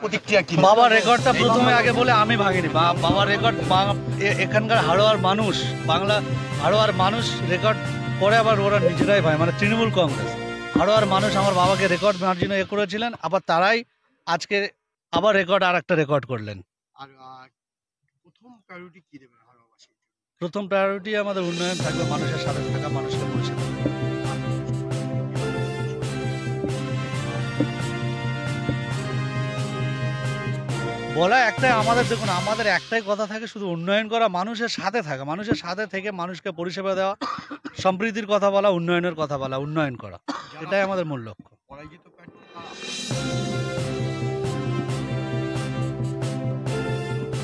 প্রতিক্রিয়া কি? বাবার রেকর্ডটা প্রথমে আগে বলে আমি ভাঙিনি। বাবার রেকর্ড এখানকার হাড়োয়ার মানুষ, বাংলা হাড়োয়ার মানুষ রেকর্ড করে, আবার ওরা নিজেরাই ভাই, মানে তৃণমূল কংগ্রেস হাড়োয়ার মানুষ আমার বাবাকে রেকর্ড নেওয়ার জন্য করেছিলেন, আবার তারাই আজকে আবার রেকর্ড আর একটা রেকর্ড করলেন। আর প্রথম প্রায়োরিটি কি দেবেন হাওড়াবাসী? প্রথম প্রায়োরিটি আমাদের উন্নয়ন থাকবে, মানুষের সাথে থাকা, মানুষকে পরিষেবা দেওয়া। বলা একটাই, আমাদের দেখুন, আমাদের একটাই কথা থাকে, শুধু উন্নয়ন করা, মানুষের সাথে থাকা, মানুষের সাথে থেকে মানুষকে পরিষেবা দেওয়া, সম্প্রীতির কথা বলা, উন্নয়নের কথা বলা, উন্নয়ন করা, এটাই আমাদের মূল লক্ষ্য। পরাজিত প্রার্থী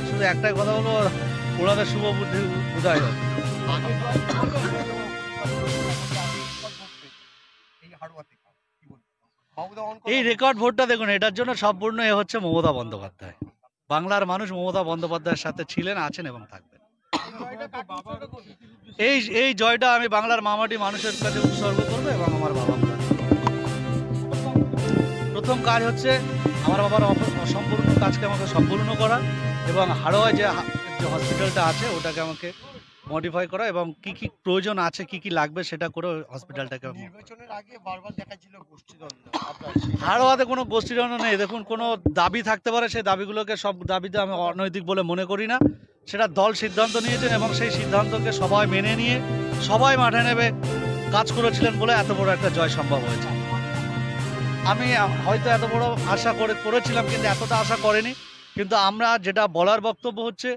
শুধু একটাই কথা বলবো, ওনাদের শুভ বুদ্ধি উদয় হোক। এই রেকর্ড ভোটটা দেখুন, এটার জন্য সম্পূর্ণ হচ্ছে মমতা বন্দ্যোপাধ্যায়। বাংলার মানুষ মমতা বন্দ্যোপাধ্যায়ের সাথে ছিলেন, আছেন এবং থাকবেন। এই জয়টা আমি বাংলার মামাটি মানুষের কাছে উৎসর্গ করবো এবং আমার বাবা। প্রথম কাজ হচ্ছে আমার বাবার অসম্পূর্ণ কাজকে আমাকে সম্পূর্ণ করা, এবং হাড়োয়ায় যে হসপিটালটা আছে ওটাকে আমাকে মডিফাই করা, এবং কি কি প্রয়োজন আছে, কি কি লাগবে সেটা করে অসপিটালটাকে। নির্বাচনের আগে বারবার দেখাচ্ছিল গোষ্ঠীদ্বন্দ্ব, হাড়োয়াতে কোনো গোষ্ঠীদ্বন্দ্ব নেই। দেখুন, কোনো দাবি থাকতে পারে, সেই দাবিগুলোকে, সব দাবিতে আমি অনৈতিক বলে মনে করি না। সেটা দল সিদ্ধান্ত নিয়েছেন এবং সেই সিদ্ধান্তকে সবাই মেনে নিয়ে সবাই মাঠে নেবে কাজ করেছিলেন বলে এত বড় একটা জয় সম্ভব হয়েছে। আমি হয়তো এত বড় আশা করেছিলাম, কিন্তু এতটা আশা করেনি। কিন্তু আমরা যেটা বলার বক্তব্য হচ্ছে,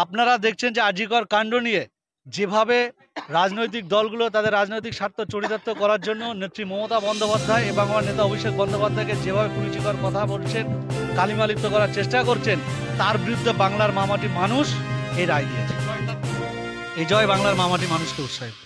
আপনারা দেখছেন যে আজিকর কাণ্ড নিয়ে যেভাবে রাজনৈতিক দলগুলো তাদের রাজনৈতিক স্বার্থ চরিতার্থ করার জন্য নেত্রী মমতা বন্দ্যোপাধ্যায় এবং আমার নেতা অভিষেক বন্দ্যোপাধ্যায়কে যেভাবে কুরুচিকর কথা বলছেন, কালিমালিপ্ত করার চেষ্টা করছেন, তার বিরুদ্ধে বাংলার মামাটি মানুষ এই রায় দিয়েছে। এই জয় বাংলার মামাটি মানুষকে উৎসাহিত।